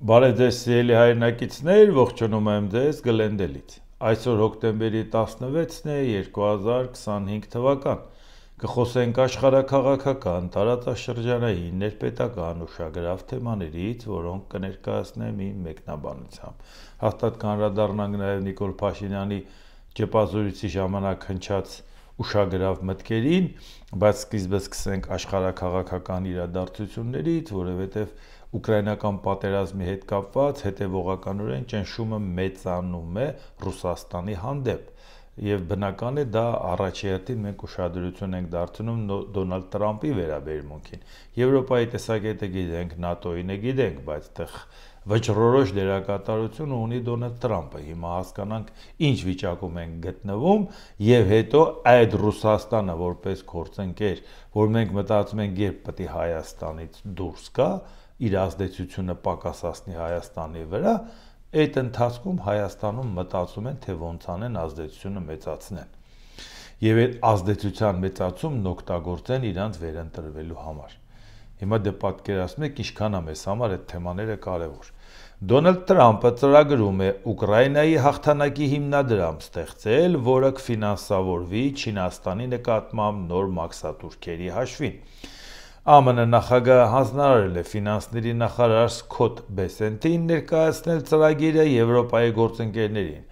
Բարև ձեզ սիրելի հայրենակիցներ, ողջունում եմ ձեզ Գլենդելից։ Այսօր հոկտեմբերի 16-ն է 2025 թվական։ Կխոսենք աշխարհաքաղաքական, տարածաշրջանային, ներպետական ուշագրավ թեմաներից, որոնք կներկայացնեմ իմ մեկնաբանությամբ։ Հաստատ կանդրադառնանք նաև Նիկոլ Փաշինյանի ճեպազորույցի ժամանակ հնչած ուշագրավ մտքերին, բայց սկիզբը սկսենք աշխարհաքաղաքական իրադարձություններից, որովհետև ուկրաինական պատերազմի հետ կապված հետևողականորեն ճնշումը մեծանում է Ռուսաստանի հանդեպ եւ բնական է դա առաջի հերթին մենք ուշադրություն ենք դարձնում Դոնալդ Տրամպի վերաբերմունքին։ Եվրոպայի տեսակետը գիտենք, ՆԱՏՕ-ին գիտենք, բայց այդտեղ վճռորոշ դերակատարություն ունի Դոնալդ Տրամպը։ Հիմա հասկանանք ինչ վիճակում են գտնվում եւ հետո այդ Ռուսաստանը որպես գործընկեր, որ մենք մտածում ենք երբ պետք է Հայաստանից դուրս գա, իր ազդեցությունը պակասացնի Հայաստանի վրա, այդ ընթացքում Հայաստանում մտածում են, թե ոնց անեն ազդեցությունը մեծացնեն։ Եվ այդ ազդեցության մեծացումն օգտագործեն իրանց վերընտրվելու համար։ Հիմա դե պատկերացնում եք ինչքան է մեզ համար այդ թեմաները կարևոր։ Դոնալդ Տրամպը ծրագրում է Ուկրաինայի հաղթանակի հիմնադրամ ստեղծել, որը կֆինանսավորվի Չինաստանի նկատմամբ նոր մաքսատուրքերի հաշվին։ ԱՄՆ նախագահը հանձնարարել է ֆինանսների նախարար Սքոթ Բեսենթին ներկայացնել ծրագիրը Եվրոպայի գործընկերներին։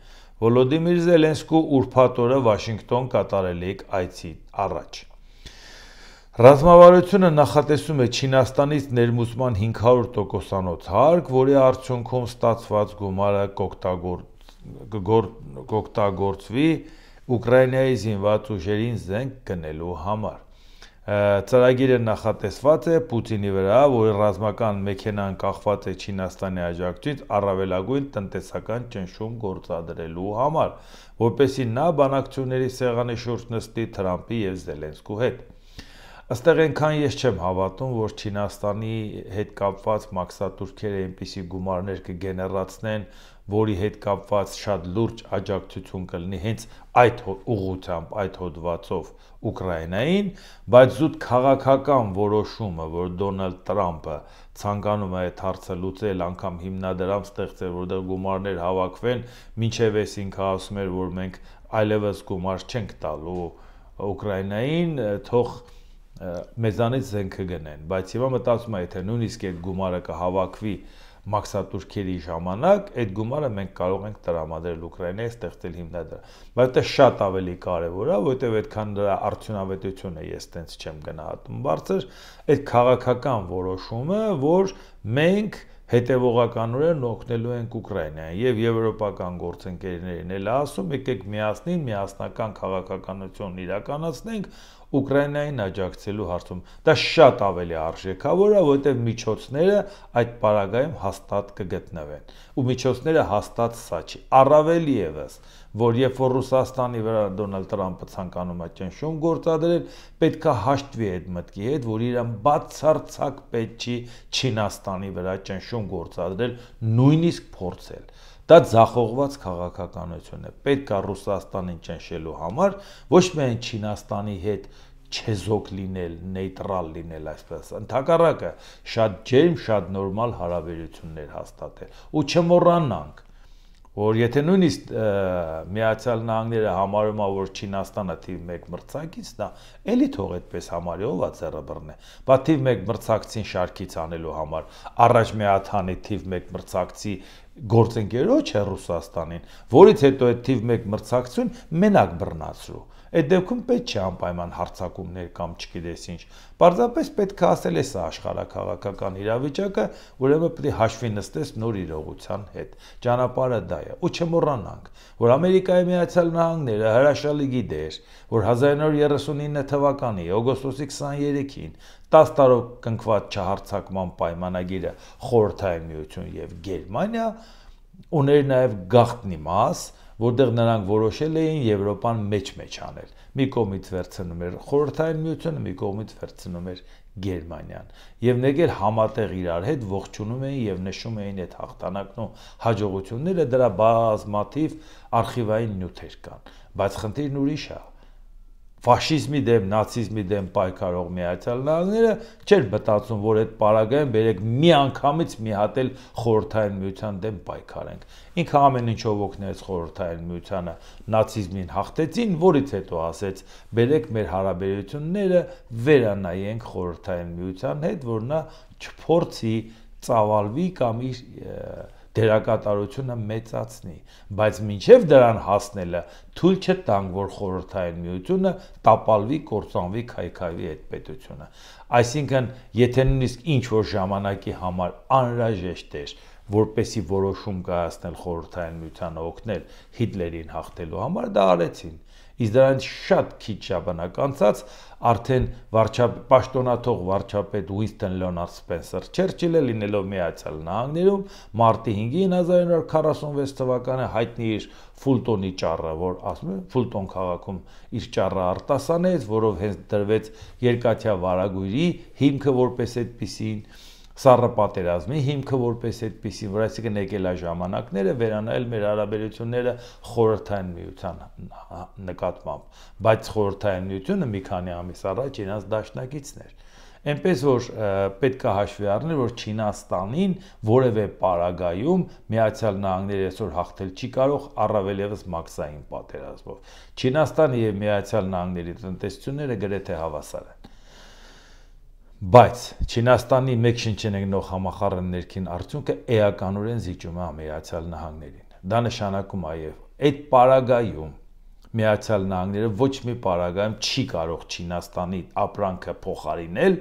Վոլոդիմիր Զելենսկու ուրբաթ օրը Վաշինգտոն կատարելիք այցի առաջ։ Ռազմավարությունը նախատեսում է Չինաստանից ներմուծման 500%-անոց հարկ, որի արդյունքում ստացված գումարը կօգտագործվի Ուկրաինայի զինված ուժերին զենք գնելու համար։ Ծրագիրը նախատեսված է Պուտինի վրա, որի ռազմական մեքենան կախված է Չինաստանի աջակցությունից առավելագույն տնտեսական ճնշում գործադրելու համար, որպեսզի նա բանակցությունների սեղանի շուրջ նստի Թրամփի եւ Զելենսկու հետ։ Այստեղ այնքան ես չեմ հավատում, որ Չինաստանի հետ կապված մաքսատուրքերը այնպիսի գումարներ կգեներացնեն, որի հետ կապված շատ լուրջ աջակցություն կլինի հենց այդ ուղղությամբ, այդ հոդվածով Ուկրաինային, բայց զուտ քաղաքական որոշումը, որ Դոնալդ Տրամպը ցանկանում է այդ հարցը լուծել, անգամ հիմնադրամ ստեղծել, որտեղ գումարներ հավաքվեն, մինչև էս ինքը ասում էր, որ մենք այլևս գումար չենք տալու Ուկրաինային, թող մեզանից զենքը գնեն, բայց հիմա մտածում եմ, եթե նույնիսկ այդ գումարը կհավաքվի մաքսատուրքերի ժամանակ, այդ գումարը մենք կարող ենք տրամադրել Ուկրաինայի, ստեղծել հիմնադրամ։ Բայց դա շատ ավելի կարևոր է, որովհետև այդքան դրա արդյունավետությունը ես տենց չեմ գնահատում բարձր, այդ քաղաքական որոշումը, որ մենք հետևողականորեն օգնելու ենք Ուկրաինային եւ եվրոպական գործընկերներին էլ ասում, եկեք միասնին միասնական քաղաքականություն իրականացնենք Ուկրաինային աջակցելու հարցում։ Դա շատ ավելի արժեքավոր է, որովհետև միջոցները այդ պարագայում հաստատ կգտնվեն։ Ու միջոցները հաստատ սա չի։ Առավել ևս, որ երբ որ Ռուսաստանի վրա Դոնալդ Տրամպը ցանկանում է ճնշում գործադրել, պետք է հաշտվի այդ մտքի հետ, որ իրան բացարձակ պետք չի Չինաստանի վրա ճնշում գործադրել, նույնիսկ փորձել։ Դա ձախողված քաղաքականություն է։ Պետք է Ռուսաստանին ճնշելու համար ոչ միայն Չինաստանի հետ չեզոք լինել, նեյտրալ լինել, այսպես, ընդհակառակը շատ ջերմ, շատ նորմալ հարաբերություններ հաստատել։ Ու չմոռանանք, որ եթե նույնիսկ Միացյալ Նահանգները համարում է, որ Չինաստանը թիվ 1 մրցակիցն է, էլի թող այդպես համարի, ով է ձեռը բռնե։ Բա թիվ 1 մրցակցին շարքից անելու համար առաջ մի հատ հանի թիվ 1 մրցակցի գործընկերոջ է Ռուսաստանին, որից հետո այդ թիվ 1 մրցակցություն մենակ բռնացրու։ Այդ դեպքում պետք չէ անպայման հարձակումներ կամ չգիտես ինչ։ Պարզապես պետք է ասել է սա աշխարհաքաղաքական իրավիճակը, ուրեմն պետք է հաշվի նստես նոր իրողության հետ։ Ճանապարհը դա է։ Ու չմոռանանք, որ Ամերիկայի Միացյալ Նահանգները հրաշալի գիտեր, որ 1939 թվականի օգոստոսի 23-ին 10 տարով կնքված չհարձակման պայմանագիրը Խորհրդային Միություն եւ Գերմանիա ուներ նաեւ գաղտնի մաս, որտեղ նրանք որոշել էին Եվրոպան մեջ անել։ Մի կողմից վերցնում էր Խորհրդային Միությունը, մի կողմից վերցնում էր Գերմանիան։ Եվ նեգեր համատեղ իրար հետ ողջունում էին եւ նշում էին այդ հաղթանակն ու հաջողությունները, դրա բազմաթիվ արխիվային նյութեր կան։ Բայց խնդիրն ուրիշ է։ ֆաշիզմի դեմ, նացիզմի դեմ պայքարող Միացյալ Նահանգները չէր մտածում, որ այդ պարագայում բերեք միանգամից մի հատ էլ խորհրդային միության դեմ պայքարենք։ Ինքը ամեն ինչով օգնեց խորհրդային միությանը, նացիզմին հաղթեցին, որից հետո ասեց, բերեք մեր հարաբերությունները վերանայենք խորհրդային միության հետ, որ նա չփորձի ծավալվի կամ իր դերակատարությունը մեծացնի, բայց մինչև դրան հասնելը թույլ չտանք, որ խորհրդային միությունը տապալվի, կործանվի, քայքայվի այդ պետությունը։ Այսինքն, եթե նույնիսկ ինչ-որ ժամանակի համար անհրաժեշտ էր, որպեսի որոշում կայացնել խորհրդային միությանը օգնել Հիտլերին հաղթելու համար, դա արեցին։ Իսկ դրանից շատ քիչ ժամանակ անցած արդեն պաշտոնաթող վարչապետ Ուինստոն Լեոնարդ Սպենսեր Չերչիլը լինելով Միացյալ Նահանգներում մարտի 5-ին 1946 թվականը հայտնի իր Ֆուլտոնի ճառը, որ ասում են Ֆուլտոն քաղաքում իր ճառը արտասանեց, որով հենց դրվեց երկաթյա վարագույրի հիմքը որպես այդպիսին Սառը պատերազմի հիմքը որպես այդպիսին, որ այսինքն եկել է ժամանակները վերանայել մեր հարաբերությունները խորհրդային միության նկատմամբ, բայց խորհրդային միությունը մի քանի ամիս առաջ իրենց դաշնակիցն էր։ Այնպես որ պետք է հաշվի առնել, որ Չինաստանին որևէ պարագայում Միացյալ Նահանգները այսօր հաղթել չի կարող, առավել ևս մաքսային պատերազմով։ Չինաստանը եւ Միացյալ Նահանգների տնտեսությունները գրեթե հավասար են։ Բայց Չինաստանի մեկ շնչեն եկնող համախառն ներքին արդյունքը էականորեն զիջում է Միացյալ Նահանգներին։ Դա նշանակում է եւ այդ պարագայում Միացյալ Նահանգները ոչ մի պարագայում չի կարող Չինաստանի ապրանքը փոխարինել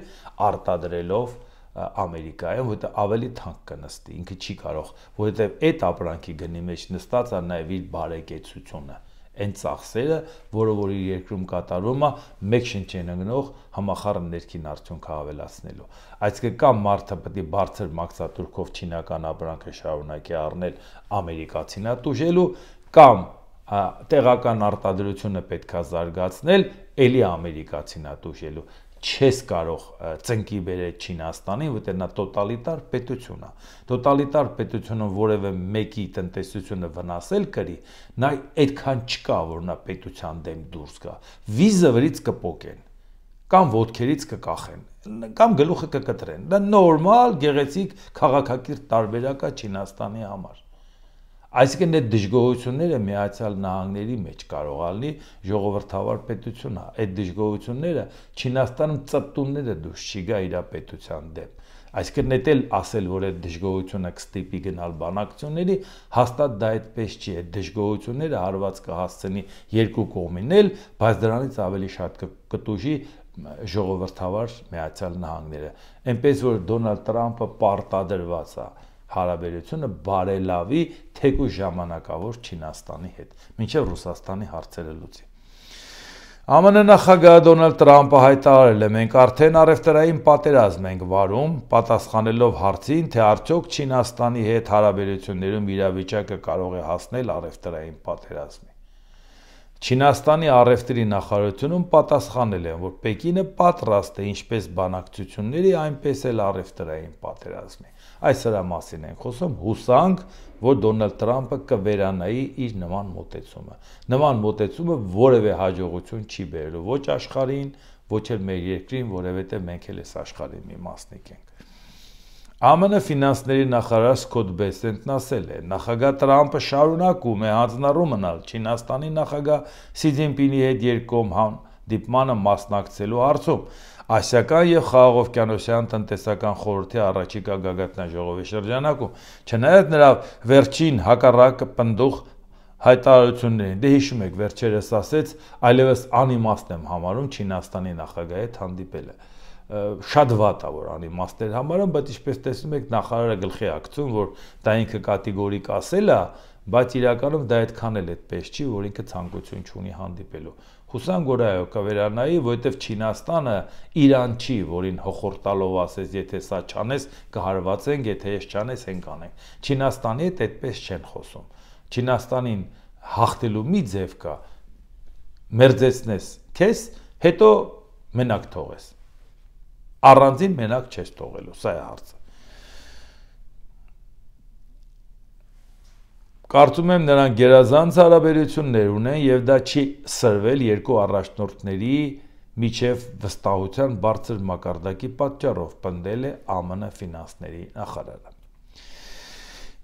արտադրելով Ամերիկայում, որտեղ ավելի թանկ կնստի, ինքը չի կարող, որովհետեւ այդ ապրանքի գնի մեջ նստած է նաեւ իր բարեկեցությունը, այն ծախսերը, որը որ իր երկրում կատարվում է մեկ շնչեն ընկնող համախառն ներքին արդյունքը ավելացնելու։ Այսինքն կամ մարդը պետք է բարձր մաքսատուրքով չինական ապրանքը շարունակի առնել ամերիկացին ատուժելու, կամ տեղական արտադրությունը պետք է զարգացնել, ելի ամերիկացին ատուժելու։ Չես կարող ծնկի բերել Չինաստանին, որտեղ նա տոտալիտար պետություն է։ Տոտալիտար պետությունը որևէ մեկի տնտեսությունը վնասել կրի, նա այդքան չկա, որ նա պետության դեմ դուրս գա։ Վիզը վրից կպոկեն, կամ ոտքերից կկախեն, կամ գլուխը կկտրեն։ Դա նորմալ, գեղեցիկ քաղաքակիրթ տարբերակ է Չինաստանի համար։ Այսինքն այդ դժգոհությունները Միացյալ Նահանգների մեջ կարող ալնի ժողովրդավար պետությունը։ Այդ դժգոհությունները Չինաստանում ծպտունները դուրս չի գա իր պետության դեմ։ Այսինքն դա էլ ասել, որ այդ դժգոհությունը կստիպի գնալ բանակցությունների, հաստատ դա այդպես չի։ Այդ դժգոհությունները հարված կհասցնի երկու կողմին էլ, բայց դրանից ավելի շատ կտուժի ժողովրդավար Միացյալ Նահանգները։ Այնպես որ Դոնալդ Տրամփը պարտադրված է հարաբերությունը բարելավի թեկուզ ժամանակավոր Չինաստանի հետ, մինչև Ռուսաստանի հարցերը լուծի։ ԱՄՆ նախագահ Դոնալդ Տրամփը հայտարարել է. մենք արդեն առևտրային պատերազմ ենք վարում, պատասխանելով հարցին, թե արդյոք Չինաստանի հետ հարաբերություններում իրավիճակը կարող է հասնել առևտրային պատերազմի։ Չինաստանի առևտրի նախարարությունում պատասխանել են, որ Պեկինը պատրաստ է ինչպես բանակցությունների, այնպես էլ առևտրային պատերազմի։ Այս հրա մասին ենք խոսում, հուսանք, որ Դոնալդ Տրամփը կվերանայի իր նման մոտեցումը։ Նման մոտեցումը որևէ հաջողություն չի բերելու ոչ աշխարհին, ոչ էլ մեր երկրին, որովհետև մենք էլ այս աշխարհի մի մասնիկ ենք։ ԱՄՆ ֆինանսների նախարար Սքոթ Բեսենտն ասել է. նախագահ Տրամփը շարունակում է հանձնառու մնալ Չինաստանի նախագահ Սի Ցզինպինի հետ երկկողմ հանդիպմանը մասնակցելու հարցում։ Ասիական եւ խաղաղօվկիանոսյան տնտեսական խորհրդի առաջիկա գագաթնաժողովի շրջանակում, չնայած նրա վերջին հակառակ պնդող հայտարարություններին, դե հիշում եք, վերջերս ասեց, այլևս անիմաստ եմ համարում Չինաստանի նախագահի հետ հանդիպելը։ Շատ վատ է, որ անիմաստներ համարում, բայց ինչպես տեսնում եք, նախարարը գլխի ակցում, որ դա ինքը կատեգորիկ ասել է, բայց իրականում դա այդքան էլ այդպես չի, որ ինքը ցանկություն չունի հանդիպելու։ Հուսանք, որ այո, կվերանայի, որովհետև Չինաստանը Իրան չի, որին հոխորտալով ասես, եթե սա չանես, կհարվածենք, եթե ես չանես, հեն կանենք։ Չինաստանի հետ այդպես չեն խոսում։ Չինաստանին հաղթելու մի ձև կա, մերձեցնես քեզ, հետո մենակ թողես։ Առանձին մենակ չես թողելու, սա է հարցը։ Կարծում եմ նրանք գերազանց հարաբերություններ ունեն եւ դա չի սրվել երկու առաջնորդների միջև վստահության բարձր մակարդակի պատճառով, պնդել է ԱՄՆ ֆինանսների նախարարը։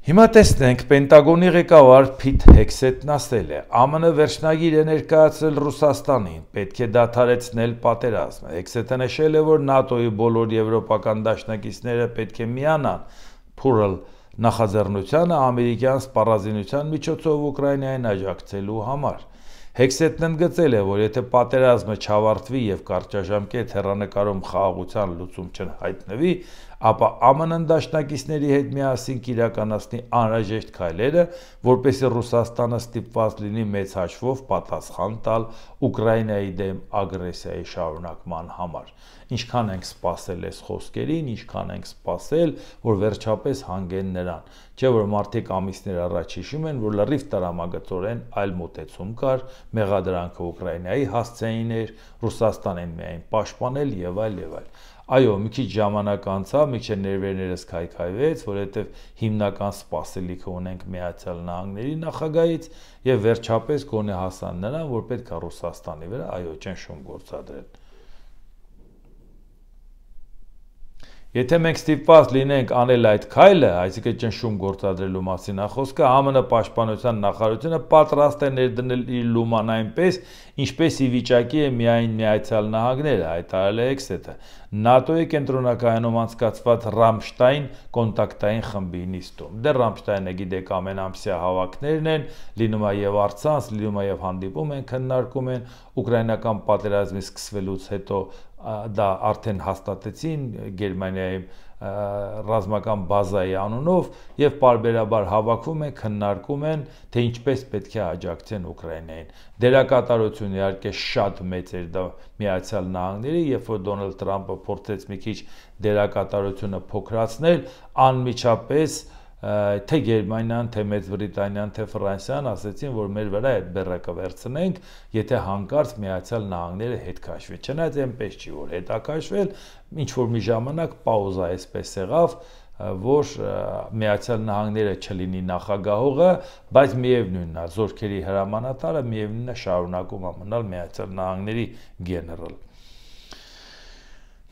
Հիմա տեսնենք, Պենտագոնի ղեկավար Փիթ Հեքսեթն ասել է. ԱՄՆ վերջնագիր է ներկայացրել Ռուսաստանին, պետք է դադարեցնել պատերազմը։ Հեքսեթը նշել է, որ ՆԱՏՕ-ի բոլոր եվրոպական դաշնակիցները պետք է միանան փուրլ նախաձեռնությանը ամերիկյան սպառազինության միջոցով Ուկրաինային աջակցելու համար։ Հեքսեթն ընդգծել է, որ եթե պատերազմը չավարտվի եւ կարճաժամկետ հեռանկարում խաղաղության լուծում չհայտնվի, ապա ԱՄՆ-ն դաշնակիցների հետ միասին կիրականացնի անհրաժեշտ քայլերը, որպեսզի Ռուսաստանը ստիպված լինի մեծ հաշվով պատասխան տալ Ուկրաինայի դեմ ագրեսիայի շարունակման համար։ Ինչքան ենք սպասել այս խոսքերին, ինչքան ենք սպասել, որ վերջապես հանգեն նրան։ Չէ՞ որ մարդիկ ամիսներ առաջ հիշում են, որ լրիվ տրամագծորեն այլ մոտեցում կար, մեղադրանքը Ուկրաինայի հասցեին էր, Ռուսաստանին միայն պաշտպանել եւ այլ եւ այլ։ Այո, մի քիչ ժամանակ անցավ, մի քիչ ներվերներս քայքայվեց, որովհետև հիմնական սպասելիքը ունենք Միացյալ Նահանգների նախագահից եւ վերջապես գոնե հասան նրան, որ պետք է Ռուսաստանի վրա այո ճնշում գործադրեն։ Եթե մենք ստիպված լինենք անել այդ քայլը, այսինքն ճնշում գործադրելու մասին խոսքը, ԱՄՆ պաշտպանության նախարարությունը պատրաստ է ներդնել իր լուման այնպես, ինչպես ի վիճակի է միայն Միացյալ Նահանգները, հայտարարել է Հեքսեթը, ՆԱՏՕ-ի կենտրոնակայանում անցկացված Ռամշտայն կոնտակտային խմբի նիստում։ Դեռ Ռամշտայնը գիտեք ամենամսյա հավաքներն են, լինում է եւ առցանց, լինում է եւ հանդիպում են, քննարկում են ուկրաինական պատերազմի սկսվելուց հետո դա արդեն հաստատեցին Գերմանիայի ռազմական բազայի անունով եւ պարբերաբար հավաքվում են, քննարկում են, թե ինչպես պետք է աջակցեն Ուկրաինային։ Դերակատարությունը իհարկե շատ մեծ էր դա Միացյալ Նահանգների, երբ որ Դոնալդ Թրամփը փորձեց մի քիչ դերակատարությունը փոքրացնել, անմիջապես թե Գերմանիան, թե Մեծ Բրիտանիան, թե Ֆրանսիան ասեցին, որ մեր վրա այդ բեռը կվերցնենք, եթե հանկարծ Միացյալ Նահանգները հետ քաշվի։ Չնայած այնպես չի, որ հետ ակաշվել, ինչ որ մի ժամանակ պաուզա այսպես եղավ, որ Միացյալ Նահանգները չլինի նախագահողը, բայց միևնույնն է, զորքերի հրամանատարը միևնույնն է շարունակում է մնալ Միացյալ Նահանգների գեներալ։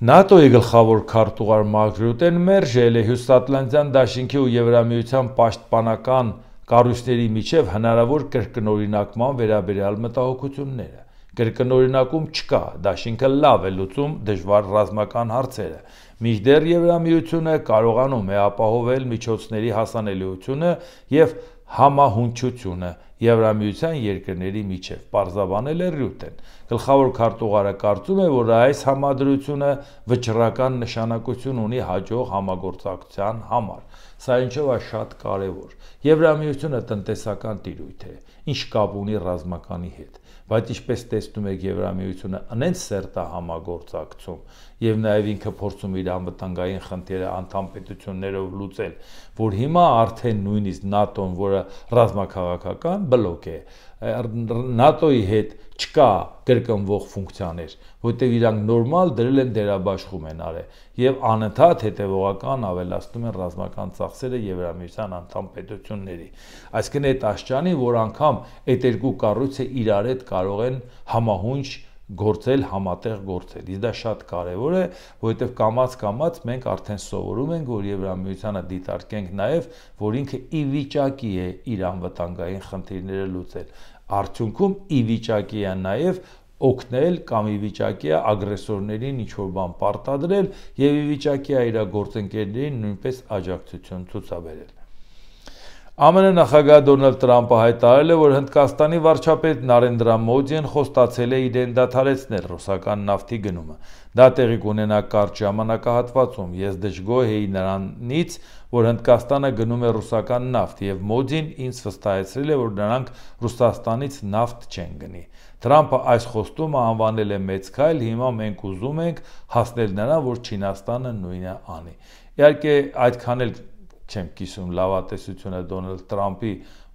ՆԱՏՕ-ի գլխավոր քարտուղար Մարկ Ռյուտեն մերժել է Հյուսիսատլանտյան դաշինքի ու Եվրամիության պաշտպանական կառույցների միջև հնարավոր կրկնօրինակման վերաբերյալ մտահոգությունները։ Կրկնօրինակում չկա, դաշինքը լավ է լուծում դժվար ռազմական հարցերը, մինչդեռ Եվրամիությունը կարողանում է ապահովել միջոցների հասանելիությունը եւ համահունչությունը Եվրամիության երկրների միջև, պարզաբանել է Ռյուտեն։ Գլխավոր քարտուղարը կարծում է, որ այս համադրությունը վճռական նշանակություն ունի հաջող համագործակցության համար։ Սա ինչով է շատ կարևոր։ Եվրամիությունը տնտեսական տիրույթ է, ինչ կապ ունի ռազմականի հետ, բայց ինչպես տեսնում եք Եվրամիությունը անենց սերտ է համագործակցում եւ նաեւ ինքը փորձում իր անվտանգային խնդիրը անդամ պետություններով լուծել, որ հիմա արդեն նույնիսկ ՆԱՏՕ-ն, որը ռազմաքաղաքական բլոկ է, ՆԱՏՕ-ի հետ չկա կրկնվող ֆունկցիաներ, որտեղ իրանք նորմալ դրել են դերաբաշխում են արել եւ անընդհատ հետեւողական ավելացնում են ռազմական ծախսերը Եվրամիության անդամ պետությունների։ Այսինքն այդ աշճանի, որ անգամ այդ երկու կառույցը իրար հետ կարող են համահունչ գործել, համատեղ գործել։ Իսկ դա շատ կարևոր է, որովհետև կամաց-կամաց մենք արդեն սովորում ենք, որ Եվրամիությանը դիտարկենք նաև, որ ինքը ի վիճակի է իր անվտանգային խնդիրները լուծել։ Արդյունքում ի վիճակի է նաև օգնել կամ ի վիճակի է ագրեսորներին ինչ-որ բան պարտադրել եւ ի վիճակի է իր գործընկերներին նույնպես աջակցություն ցուցաբերել։ ԱՄՆ նախագահ Դոնալդ Թրամփը հայտարարել է, որ Հնդկաստանի վարչապետ Նարենդրա Մոդին խոստացել է իրեն դադարեցնել ռուսական նավթի գնումը։ Դա տեղի կունենա կարճ ժամանակահատվածում։ Ես դժգոհ էի նրանից, որ Հնդկաստանը գնում է ռուսական նավթ, եւ Մոդին ինձ վստահեցրել է, որ նրանք Ռուսաստանից նավթ չեն գնի։ Թրամփը այս խոստումը անվանել է մեծ քայլ, հիմա մենք ուզում ենք հասնել նրան, որ Չինաստանը նույնը անի։ Իհարկե, այդքան էլ չեմ կիսում լավատեսությունը Դոնալդ Թրամփի,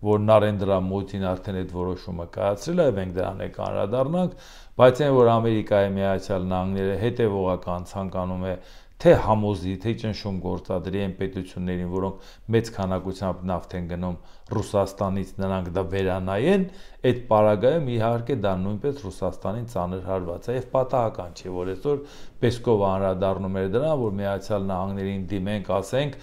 որ Նարենդրա Մոդին արդեն այդ որոշումը կայացրել է, մենք դրան անդրադառնանք, բայց այն որ Ամերիկայի Միացյալ Նահանգները հետևողական ցանկանում է թե համոզի, թե ճնշում գործադրի այն պետություններին, որոնք մեծ քանակությամբ նավթ են գնում Ռուսաստանից, նրանք դա վերանայեն, այդ պարագայում իհարկե դա նույնպես Ռուսաստանին ծանր հարված է եւ պատահական չէ, որ այսօր Պեսկովը անդրադառնում էր դրան, որ Միացյալ Նահանգներին դիմենք, ասենք,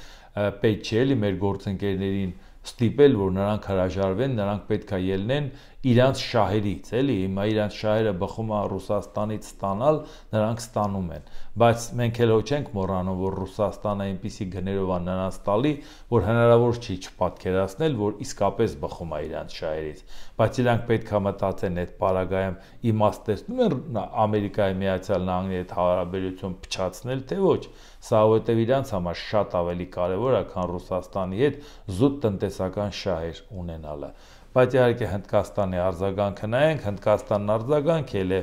պետք չէ էլի մեր գործընկերներին ստիպել, որ նրանք հրաժարվեն, նրանք պետք է ելնեն իրանց շահերից, էլի, հիմա իրանց շահերը բխում է Ռուսաստանից ստանալ, նրանք ստանում են, բայց մենք էլ չենք մոռանում, որ Ռուսաստանը այնպիսի գներով է նրանց տալի, որ հնարավոր չի չպատկերացնել, որ իսկապես բխում է իրանց շահերից, բայց իրանք պետք է մտածեն այդ պարագայում իմաստեցնում են Ամերիկայի Միացյալ Նահանգների հետ հարաբերություն փչացնել, թե ոչ, սա որտեվ իրանց համար շատ ավելի կարևոր է, քան Ռուսաստանի հետ զուտ տնտեսական շահեր ունենալը, բայց իհարկե Հնդկաստանի արձագանքը նայենք, Հնդկաստանն արձագանքել է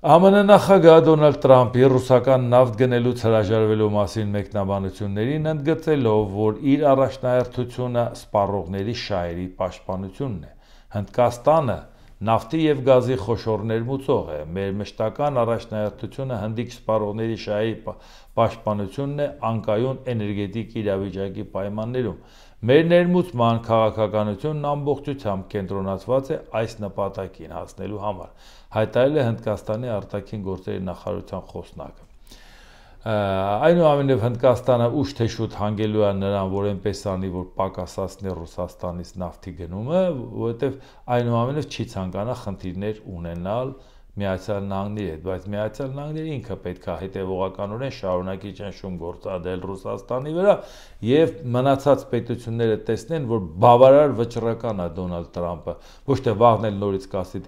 ԱՄՆ նախագահ Դոնալդ Տրամփի ռուսական նավթ գնելուց հրաժարվելու մասին մեկնաբանություններին ընդգծելով, որ իր առաջնահերթությունը սպառողների շահերի պաշտպանությունն է, Հնդկաստանը նավթի եւ գազի խոշոր ներմուծող է, մեր մշտական առաջնահերթությունը հնդիկ սպառողների շահերի պաշտպանությունն է անկայուն էներգետիկ իրավիճակի պայմաններում, մեր ներմուծման քաղաքականությունն ամբողջությամբ կենտրոնացված է այս նպատակին հասնելու համար, հայտարարել է Հնդկաստանի արտաքին գործերի նախարարության խոսնակը։ Այնուամենայնիվ Հնդկաստանը ուշ թե շուտ հանգելու է նրան, որ այնպես անի, որ պակասացնի Ռուսաստանից նավթի գնումը, որովհետև այնուամենայնիվ չի ցանկանա խնդիրներ ունենալ Միացյալ Նահանգների հետ, բայց Միացյալ Նահանգները ինքը պետք է հետևողականորեն շարունակի ճնշում գործադրել Ռուսաստանի վրա եւ մնացած պետությունները տեսնեն, որ բավարար վճռական է Դոնալդ Տրամփը, ոչ թե վաղն էլ նորից կասի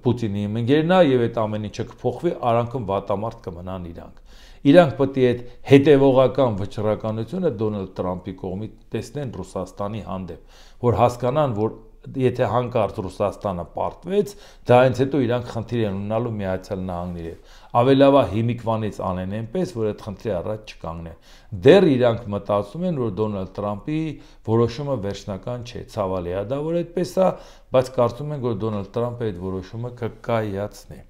Պուտինի ընկերն է եւ այդ ամեն ինչը կփոխվի, արանքում վատամարտ կմնան իրանք։ Իրանք պետք է հետևողական վճռականությունը Դոնալդ Տրամփի կողմից տեսնեն Ռուսաստանի հանդեպ, որ հասկանան, որ եթե հանկարծ Ռուսաստանը պարտվեց, դա այնց հետո իրանք խնդիր են ունենալու Միացյալ Նահանգների հետ։ Ավելի լավ է հիմիկվանից անեն այնպես, որ այդ խնդրի առաջ չկանգնեն։ Դեռ իրանք մտածում են, որ Դոնալդ Տրամփի որոշումը վերջնական չէ, ցավալի է դա, որ այդպես է, բայց կարծում են, որ Դոնալդ Տրամփը այդ որոշումը կկայացնի։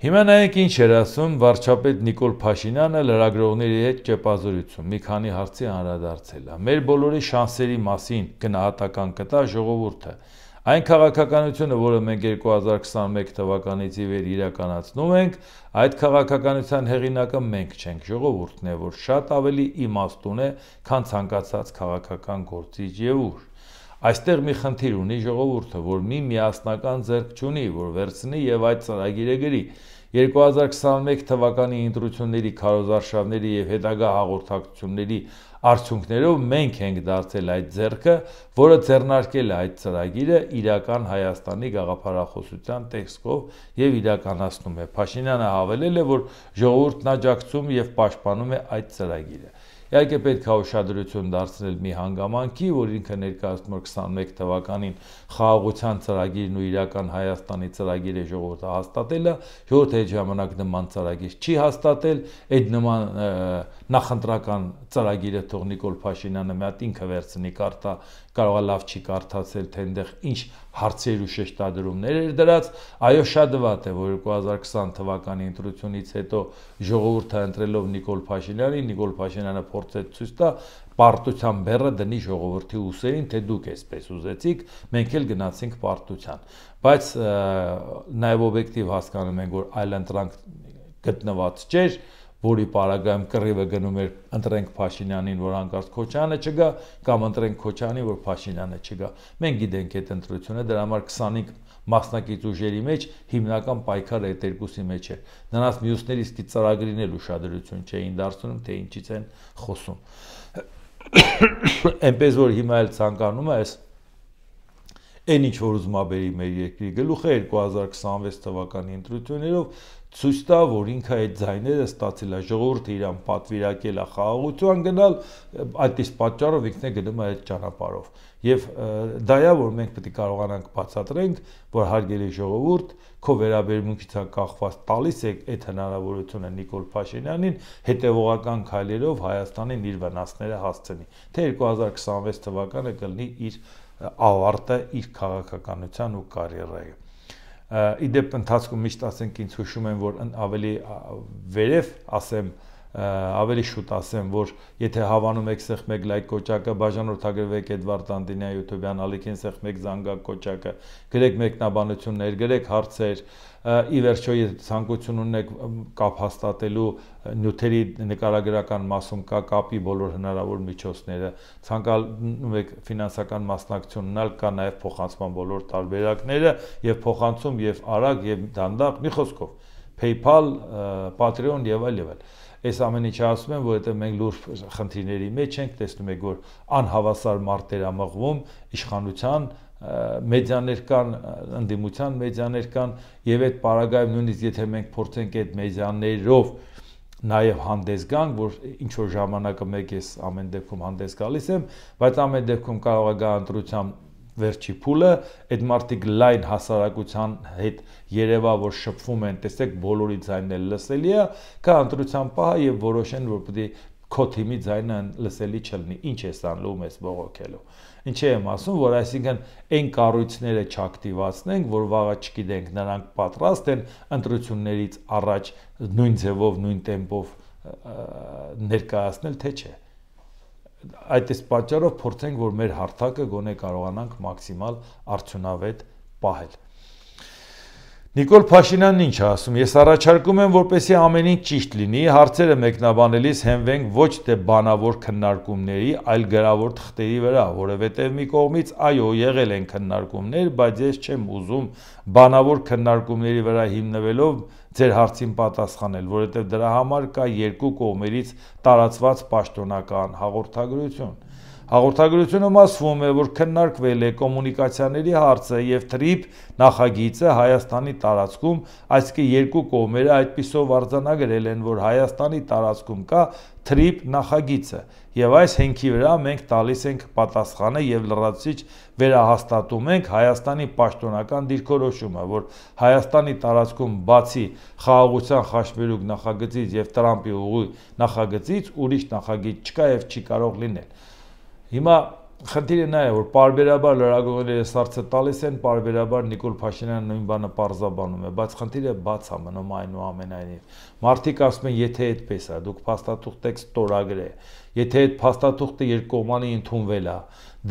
Հիմա նայեք ինչ էր ասում վարչապետ Նիկոլ Փաշինյանը լրագրողների հետ ճեպազորություն, մի քանի հարցի անդրադարձել է։ Մեր բոլորի շանսերի մասին գնահատական կտա ժողովուրդը։ Այն քաղաքականությունը, որը մենք 2021 թվականից ի վեր իրականացնում ենք, այդ քաղաքականության հեղինակը մենք չենք, ժողովուրդն է, որ շատ ավելի իմաստուն է, քան ցանկացած քաղաքական գործիչ եւ ուժ։ Այստեղ մի խնդիր ունի ժողովուրդը, որ մի միասնական ձեռք չունի, որ վերցնի եւ այդ ծրագիրը գրի։ 2021 թվականի ընտրությունների քարոզարշավների եւ հետագա հաղորդակցությունների արդյունքներով մենք ենք դարձել այդ ձեռքը, որը ձեռնարկել է այդ ծրագիրը իրական Հայաստանի գաղափարախոսության տեքստով եւ իրականացնում է։ Փաշինյանը հավելել է, որ ժողովուրդն աջակցում եւ պաշտպանում է այդ ծրագիրը։ Իհարկե պետք է ուշադրություն դարձնել մի հանգամանքի, որ ինքը ներկայացնում է 21 թվականին խաղաղության ծրագիրն ու իրական Հայաստանի ծրագիրը ժողովուրդը հաստատել է, ժողովուրդը այդ ժամանակ նման ծրագիր չի հաստատել, այդ նման նախընտրական ծրագիրը թող Նիկոլ Փաշինյանը մի հատ ինքը վերցնի կարտա, կարող է լավ չի կարդացել, թե այնտեղ ինչ հարցեր ու շեշտադրումներ էր դրած, այո շատ վատ է, որ 2020 թվականի ընտրությունից հետո ժողովուրդը ընտրելով Նիկոլ Փաշինյանին, Նիկոլ Փաշինյանը փորձեց ցույց տա պարտության բեռը դնի ժողովրդի ուսերին, թե դուք էսպես ուզեցիք, մենք էլ գնացինք պարտության, բայց նաև օբյեկտիվ հասկանում ենք, որ այլընտրանք գտնված չէր, որի պարագայում կռիվը գնում էր ընտրենք Փաշինյանին, որ հանկարծ Քոչարյանը չգա, կամ ընտրենք Քոչարյանին, որ Փաշինյանը չգա։ Մենք գիտենք այդ ընտրությունը, դրա համար 25 մասնակից ուժերի մեջ հիմնական պայքարը այդ երկուսի մեջ էր։ Նրանց մյուսների իսկ ծրագրին էլ ուշադրություն չէին դարձնում, թե ինչից են խոսում։ Այնպես որ հիմա էլ ցանկանում է այն ինչ որ ուզում է բերի մեր երկրի գլուխը 2026 թվականի ընտրություններով ցույց տա, որ ինքը այդ ձայները ստացել է, ժողովուրդը իրան պատվիրակել է խաղաղության գնալ, այդ իսկ պատճառով ինքն է գնում այդ ճանապարհով։ Եվ դա է, որ մենք պետք է կարողանանք բացատրենք, որ հարգելի ժողովուրդ, քո վերաբերմունքից կախված տալիս է այդ հնարավորությունը Նիկոլ Փաշինյանին հետևողական քայլերով Հայաստանին իր վնասները հասցնի, թե 2026 թվականը կլինի իր ավարտը իր քաղաքականության ու կարիերայի։ Իդեպ ընթացքում միշտ ասենք ինձ հուշում են, որ ավելի վերև ասեմ, ավելի շուտ ասեմ, որ եթե հավանում եք սեղ մեկ լայք կոճակը, բաժանորդագրվեք Էդվարդ Անդինյանի YouTube ալիքին սեղ մեկ զանգակ կոճակը, գրեք մեկնաբանություններ, գրեք հարցեր, ի վերջո եթե ցանկություն ունեք կապ հաստատելու նյութերի նկարագրական մասում կա կապի բոլոր հնարավոր միջոցները, ցանկանում եք ֆինանսական մասնակցություն ունենալ, կա նաև փոխանցման բոլոր տարբերակները եւ փոխանցում եւ արագ եւ դանդաղ, մի խոսքով PayPal, Patreon եւ այլ եւ այլ։ Այս ամեն ինչը ասում եմ, որովհետև մենք լուրջ խնդիրների մեջ ենք, տեսնում եք, որ անհավասար մարտեր ամղվում, իշխանության մեդիաներ կան, ընդդիմության մեդիաներ կան, եւ այդ պարագայում նույնիսկ եթե մենք փորձենք այդ մեդիաներով նաև հանդես գանք, որ ինչ որ ժամանակը մեկ ես ամեն դեպքում հանդես գալիս եմ, բայց ամեն դեպքում կարող է գա ընտրության վերջի փուլը, այդ մարդիկ լայն հասարակության հետ երևա, որ շփվում են, տեսեք բոլորի ձայնն լսելի է, կա ընտրության պահը եւ որոշեն, որ պետք է քո թիմի ձայնը լսելի չլինի, ինչ է սանլում ես բողոքելու։ Ինչի եմ ասում, որ այսինքն այն կառույցները չակտիվացնենք, որ վաղը չգիտենք նրանք պատրաստ են ընտրություններից առաջ նույն ձևով, նույն տեմպով ներկայացնել, թե չէ։ Այդ այս պատճառով փորձենք, որ մեր հարթակը գոնե կարողանանք մաքսիմալ արդյունավետ պահել։ Նիկոլ Փաշինյանն ինչ ասում, ես առաջարկում եմ, որպեսզի ամեն ինչ ճիշտ լինի, հարցերը մեկնաբանելիս հենվենք ոչ թե բանավոր քննարկումների, այլ գրավոր թղթերի վրա, որովհետև մի կողմից այո, եղել են քննարկումներ, բայց ես չեմ ուզում բանավոր քննարկումների վրա հիմնվելով ձեր հարցին պատասխանել, որովհետև դրա համար կա երկու կողմերից տարածված պաշտոնական հաղորդագրություն։ Հաղորդագրությունում ասվում է, որ քննարկվել է կոմունիկացիաների հարցը եւ թրիփ նախագիծը Հայաստանի տարածքում, այսինքն երկու կողմերը այդպիսով արձանագրել են, որ Հայաստանի տարածքում կա թրիփ նախագիծը եւ այս հենքի վրա մենք տալիս ենք պատասխանը եւ լրացուցիչ վերահաստատում ենք Հայաստանի պաշտոնական դիրքորոշումը, որ Հայաստանի տարածքում բացի խաղաղության խաչմերուկ նախագծից եւ Տրամպի ուղի նախագծից ուրիշ նախագիծ չկա եւ չի կարող լինել։ Հիմա խնդիրը նա է, որ պարբերաբար լրագրողները սարսը տալիս են, պարբերաբար Նիկոլ Փաշինյանը նույն բանը պարզաբանում է, բայց խնդիրը բաց է մնում այնուամենայնիվ։ Մարդիկ ասում են, եթե այդպես է, դուք փաստաթուղթ եք ստորագրել, եթե այդ փաստաթուղթը երկկողմանի ընդունվել է,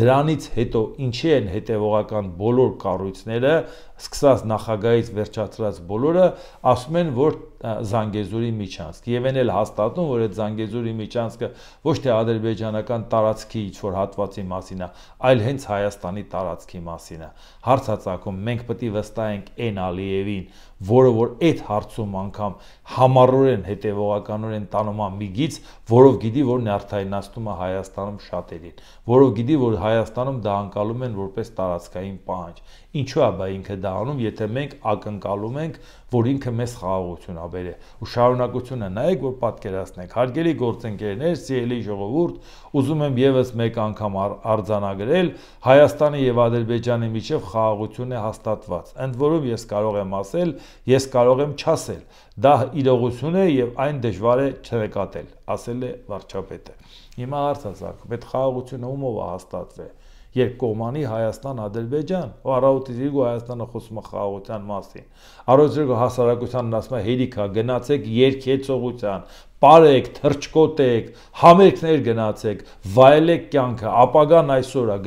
դրանից հետո ինչի են հետևողական բոլոր կառույցները, սկսած նախագահից վերջացրած բոլորը, ասում են, որ Զանգեզուրի միջանցք եւ են էլ հաստատում, որ այդ Զանգեզուրի միջանցքը ոչ թե ադրբեջանական տարածքի ինչ-որ հատվածի մասին է, այլ հենց Հայաստանի տարածքի մասին է։ Հարցածագում մենք պետք է վստահենք այն Ալիևին, որը որ այդ հարցում անգամ համառորեն հետևողականորեն տանում է մի գիծ, որով գիտի, որ նյարդայնացնում է Հայաստանում շատերին, որով գիտի, որ Հայաստանում դա անցալում են որպես տարածքային պահանջ։ Ինչու է բա ինքը դա անում, եթե մենք ակնկալում ենք, որ ինքը մեզ խաղաղություն ա բերել։ Ու շարունակությունը նայեք, որ պատկերացնեք, հարգելի գործընկերներ, սիրելի ժողովուրդ, ուզում եմ եւս մեկ անգամ արձանագրել, Հայաստանի եւ Ադրբեջանի միջև խաղաղություն է հաստատված։ Ընդ որում ես կարող եմ ասել, ես կարող եմ չասել, դա իրողություն է եւ այն դժվար է չնկատել, ասել է վարչապետը։ Հիմա հարցը ցածր, այդ խաղաղությունը ումով է հաստատվել։ Երկկողմանի Հայաստան-Ադրբեջան, ու առավոտից Հայաստանը խոսում է խաղաղության մասին։ Առավոտից հասարակությանն ասում է հերիքա, գնացեք երկեցողության, պարեք, թրջկոտեք, համերգներ գնացեք, վայելեք կյանքը, ապագան այսօր է,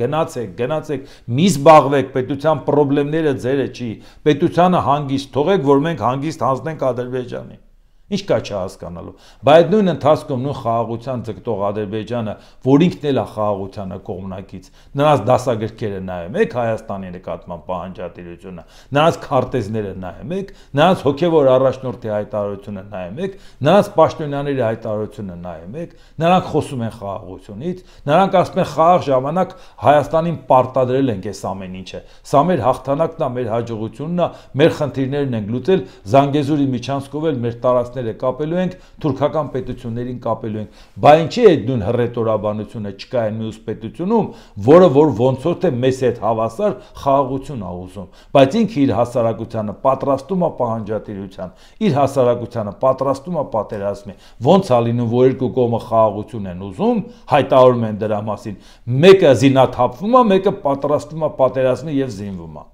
գնացեք, մի զբաղվեք, պետության խնդիրները ձերը չի, պետությանը հանգիստ թողեք, որ մենք հանգիստ հանձնենք Ադրբեջանին։ Ինչ կա չհասկանալու, բայց նույն ընթացքում նույն խաղաղության ձգտող Ադրբեջանը, որ ինքն էլ է խաղաղությանը կողմնակից, նրանց դասագրքերը նայում եք Հայաստանի նկատմամբ պահանջատիրությունը, նրանց քարտեզները նայում եք, նրանց հոգևոր առաջնորդի հայտարարությունը նայում եք, նրանց պաշտոնյաների հայտարարությունը նայում եք, նրանք խոսում են խաղաղությունից, նրանք ասում են խաղաղ ժամանակ Հայաստանին պարտադրել ենք այս ամեն ինչը, սա մեր հաղթանակն է, մեր հաջողությունն է, մեր խնդիրներն են լուծել, Զանգեզուրի միջանցքով էլ մեր տարածքները կապելու ենք, թուրքական պետություններին կապելու ենք, բայց ինչի է նույն հռետորաբանությունը չկա այն մյուս պետությունում, որը որ ոնց որ թե մեզ հետ հավասար խաղաղություն է ուզում, բայց ինքը իր հասարակությանը պատրաստում է պահանջատիրության, իր հասարակությանը պատրաստում է պատերազմի, ոնց է լինում, որ երկու կողմը խաղաղություն են ուզում, հայտարարում են դրա մասին, մեկը զինաթափվում է, մեկը պատրաստվում է պատերազմի եւ զինվում է։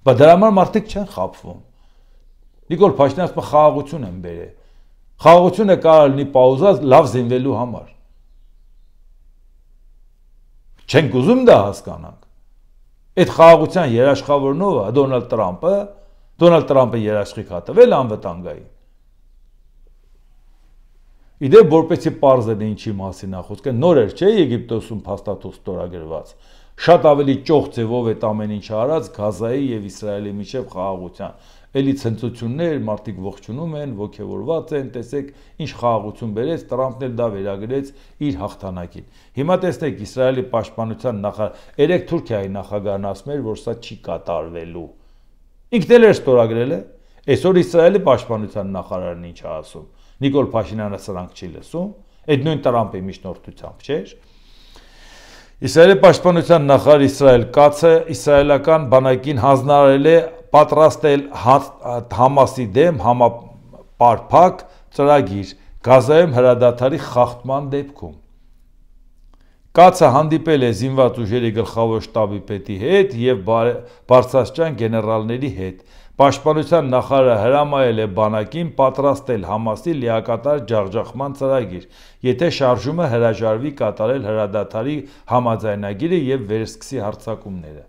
Բայց դրա համար մարդիկ չեն խաբվում։ Նիկոլ Փաշինյանը ասում է խաղաղություն են բերել։ Խաղաղությունը կարող լինի պաուզած լավ զինվելու համար։ Չենք ուզում դա հասկանանք։ Այդ խաղաղության երաշխավորն ով է? Դոնալդ Տրամպը երաշխիք է տվել անվտանգային։ Իդեպ որպեսի պարզ է ինչի մասին է խոսքը, նոր էր չէ Եգիպտոսում փաստաթուղթ ստորագրված։ Շատ ավելի ճոխ ձևով այդ ամեն ինչը արած Գազայի եւ Իսրայելի միջև խաղաղության։ Էլի ցնծություններ, մարդիկ ողջունում են, ոգևորված են, տեսեք ինչ խաղաղություն բերեց, Տրամպն էլ դա վերագրեց իր հաղթանակին։ Հիմա տեսնեք Իսրայելի պաշտպանության նախարար, երեք Թուրքիայի նախագահն ասում էր, որ սա չի կատարվելու։ Ինքն էլ էր ստորագրել է։ Այսօր Իսրայելի պաշտպանության նախարարն ինչ է ասում։ Նիկոլ Փաշինյանը սրանք չի լսում, այդ նույն Տրամպի միջնորդությամբ, չէ՞։ Իսրայելի պաշտպանության նախարար Իսրայել Կացը իսրայելական բանակին հանձնարարել է պատրաստել Համասի դեմ համապարփակ ծրագիր Գազայում հրադադարի խախտման դեպքում։ Կացը հանդիպել է զինված ուժերի գլխավոր շտաբի պետի հետ եւ բարձրաստիճան գեներալների հետ։ Պաշտպանության նախարարը հրամայել է բանակին պատրաստել Համասի լիակատար ջախջախման ծրագիր, եթե շարժումը հրաժարվի կատարել հրադադարի համաձայնագիրը եւ վերսկսի հարձակումները։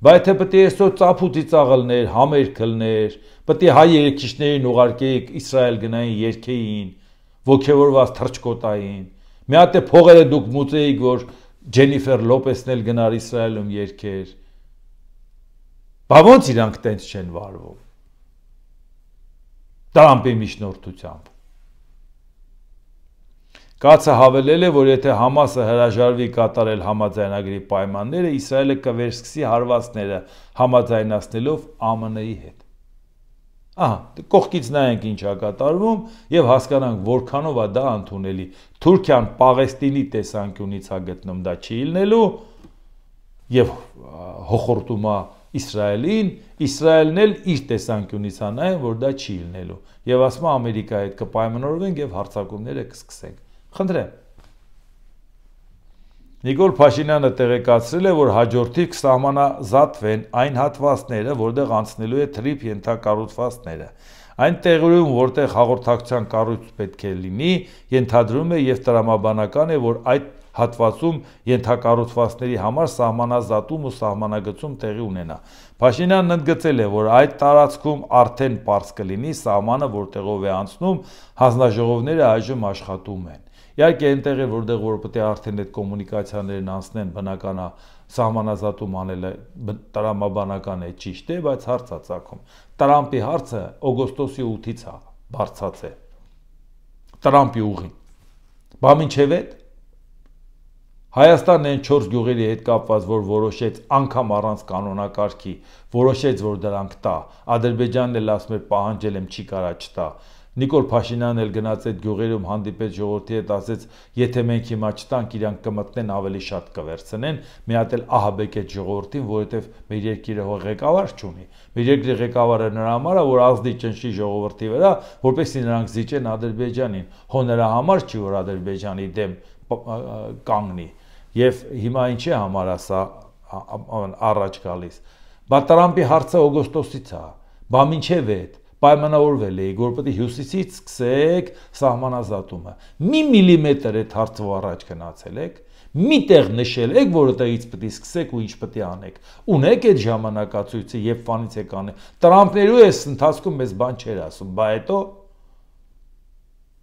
Բայց թե պետք է այսօր ծափուտի ծաղալներ, համերգներ, պետք է հայ երգիչներին ուղարկեիք Իսրայել գնային երգեին, ոգևորված թռչկոտային։ Մի հատ է փողերը դուք մուծեիք, որ Ջենիֆեր Լոպեսն էլ գնար Իսրայելում երգեր։ Բա ոնց իրանք տենց չեն վարվում։ Տրամպի միջնորդությամբ։ Կացը հավելել է, որ եթե Համասը հրաժարվի կատարել համաձայնագրի պայմանները, Իսրայելը կվերսկսի հարվածները համաձայնացնելով ԱՄՆ-ի հետ։ Ահա, կողքից նայենք ինչ է կատարվում եւ հասկանանք որքանով է դա ընդունելի։ Թուրքիան Պաղեստինի տեսանկյունից է գտնում դա չի լինելու եւ հոխորտում է Իսրայելին, Իսրայելն էլ իր տեսանկյունից է նայում, որ դա չի լինելու եւ ասում է Ամերիկայի հետ կպայմանավորվենք եւ հարձակումները կսկսենք։ Խնդրեմ։ Նիկոլ Փաշինյանը տեղեկացրել է, որ հաջորդիվ կսահմանազատվեն այն հատվածները, որտեղ անցնելու է թրիփ ենթակառուցվածքները։ Այն տեղերում, որտեղ հաղորդակցության կառույց պետք է լինի, ենթադրում է եւ տրամաբանական է, որ այդ հատվածում ենթակառուցվածքների համար սահմանազատում ու սահմանագծում տեղի ունենա։ Փաշինյանն ընդգծել է, որ այդ տարածքում արդեն պարզ կլինի սահմանը որտեղով է անցնում, հանձնաժողովները այժմ աշխատում են։ Իհարկե այնտեղ է, որտեղ որ պետք է արդեն այդ կոմունիկացիաներն անցնեն, բնական է սահմանազատում անելը տրամաբանական է, ճիշտ է, բայց հարց է ծագում։ Տրամպի հարցը օգոստոսի 8-ից է բարձած է։ Տրամպի ուղին։ Բա մինչև այդ Հայաստանն այն 4 գյուղերի հետ կապված, որ որոշեց անգամ առանց կանոնակարգի, որոշեց, որ դրանք տա, Ադրբեջանն էլ ասում էր պահանջել եմ չի կարա չտա։ Նիկոլ Փաշինյանն էլ գնաց այդ գյուղերում հանդիպեց ժողովրդի հետ, ասեց, եթե մենք հիմա չտանք, իրանք կմտնեն ավելի շատ կվերցնեն, մի հատ էլ ահաբեկ այդ ժողովրդին, որովհետև մեր երկիրը ղեկավար չունի։ Մեր երկրի ղեկավարը նրա համար է, որ ազդի ճնշի ժողովրդի վրա, որպեսզի նրանք զիջեն Ադրբեջանին։ Հո նրա համար չի, որ Ադրբեջանի դեմ կանգնի։ Եվ հիմա ինչի համար է սա առաջ գալիս։ Բա Տրամպի հարցը օգոստոսից է։ Բա մինչև այդ պայմանավորվել էի, որ պետք է հյուսիսից սկսեք սահմանազատումը։ Մի միլիմետր այդ հարցով առաջ գնացել եք, մի տեղ նշել եք, որ այդտեղից պետք է սկսեք ու ինչ պետք է անեք։ Ունեք այդ ժամանակացույցը, երբ բանից եք անել։ Տրամպներու այս ընթացքում մեզ բան չէր ասում, բա հետո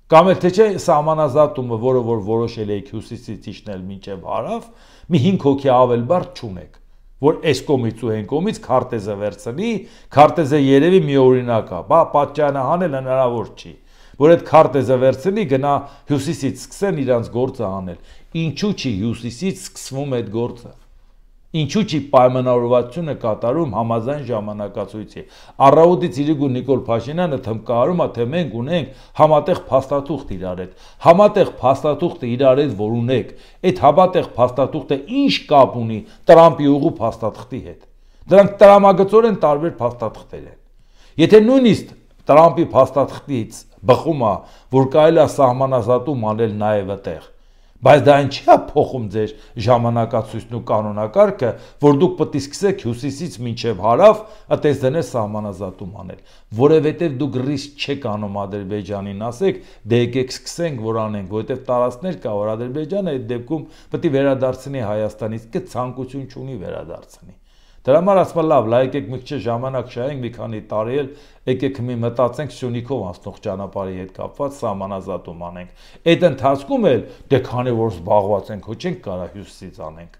կամ էլ թե չէ սահմանազատումը, որը որ որոշել եք հյուսիսից իջնել մինչև հարավ, մի 5 հոգի ավել բարդ չունեք, որ այս կողմից ու այն կողմից քարտեզը վերցնի, քարտեզը երևի մի օրինակ է, բա պատճանը հանել հնարավոր չի, որ այդ քարտեզը վերցնի, գնա հյուսիսից սկսեն իրանց գործը անել։ Ինչու չի հյուսիսից սկսվում այդ գործը։ Ինչու չի պայմանավորվածությունը կատարում համաձայն ժամանակացույցի։ Առավոտից իրիկու Նիկոլ Փաշինյանը թմկահարում է, թե մենք ունենք համատեղ փաստաթուղթ իրար հետ։ Համատեղ փաստաթուղթը իրար հետ, որ ունեք, այդ համատեղ փաստաթուղթը ինչ կապ ունի Տրամպի ուղու փաստաթղթի հետ։ Դրանք տրամագծորեն տարբեր փաստաթղթեր են։ Եթե նույնիսկ Տրամպի փաստաթղթից բխում է, որ կարելի է սահմանազատում անել նաև այդտեղ, Բայց դա ինչ է փոխում ձեր ժամանակացույցն ու կանոնակարգը, որ դուք պետք է սկսեք հյուսիսից մինչև հարավ այդպես դնել սահմանազատում անել, որովհետև դուք ռիսկ չեք անում Ադրբեջանին, ասեք, դե եկեք սկսենք, որ անենք, որովհետև տարածքներ կա, որ Ադրբեջանը այդ դեպքում պետք է վերադարձնի Հայաստանից, կը ցանկություն չունի վերադարձնի։ Դրա համար ասում եմ, լավ, լա եկեք մի քիչ ժամանակ շահենք, մի քանի տարի էլ եկեք մի մտածենք Սյունիքով անցնող ճանապարհի հետ կապված սահմանազատում անենք։ Այդ ընթացքում էլ դե քանի որ զբաղված ենք, ոչ ենք կարա հյուսիսից անենք։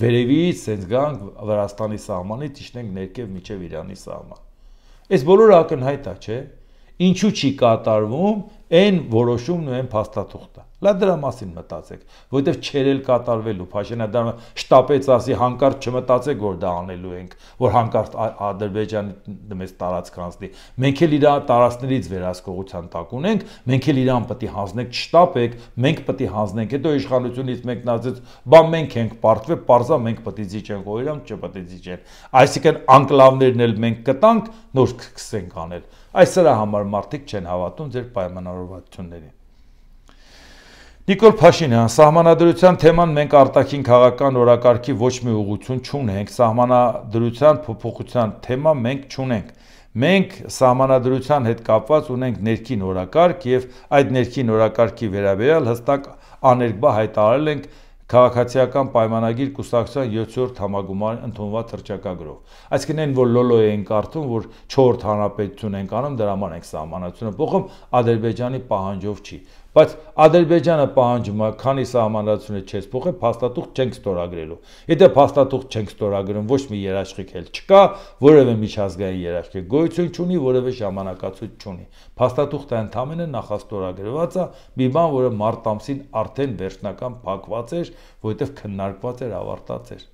Վերևից սենց գանք Վրաստանի սահմանից իջնենք ներքև միջև Իրանի սահման։ Այս բոլորը ակնհայտ է, չէ՞։ Ինչու չի կատարվում այն որոշումն ու այն փաստաթուղթը։ Լա դրա մասին մտածեք, որովհետև չերել կատարվելու Փաշինյանը շտապեց ասի հանկարծ չմտածեք, որ դա անելու ենք, որ հանկարծ Ադրբեջանը մեզ տարածք անցնի։ Մենք էլ իր տարածքներից վերահսկողության տակ ունենք, մենք էլ իրան պետք է հանձնենք, չշտապեք, մենք պետք է հանձնենք։ Հետո իշխանությունից մեկն ասեց, բա մենք ենք պարտվել, պարզա մենք պետք է զիջենք, որ իրան չպետք է զիջեն։ Այսինքն անկլավներն էլ մենք կտանք, նոր կսկսենք անել։ Այս սրա համար մարդիկ չեն հավատում ձեր պայմանավորվածություններին։ Նիկոլ Փաշինյան, սահմանադրության թեման մենք արտաքին քաղաքական օրակարգի ոչ մի ուղղություն չունենք, սահմանադրության փոփոխության թեմա մենք չունենք։ Մենք սահմանադրության հետ կապված ունենք ներքին օրակարգ եւ այդ ներքին օրակարգի վերաբերյալ հստակ աներկբա հայտարարել ենք քաղաքացիական պայմանագիր կուսակցության 7-րդ համագումարի ընդունված հռչակագրով։ Այսինքն այն որ լոլո են կարդում, որ 4-րդ հանրապետություն են անում, դրա համար ենք սահմանադրությունը փոխում, Ադրբեջանի պահանջով չի։ Բայց Ադրբեջանը պահանջում է, քանի սահմանադրությունը չես փոխել, փաստաթուղթ չենք ստորագրելու։ Եթե փաստաթուղթ չենք ստորագրում, ոչ մի երաշխիք էլ չկա, որևէ միջազգային երաշխիք գոյություն չունի, որևէ ժամանակացույց չունի։ Փաստաթուղթը ընդհանրապես նախաստորագրված է, մի բան, որը մարտ ամսին արդեն վերջնական փակված էր, որովհետև քննարկված էր, ավարտած էր։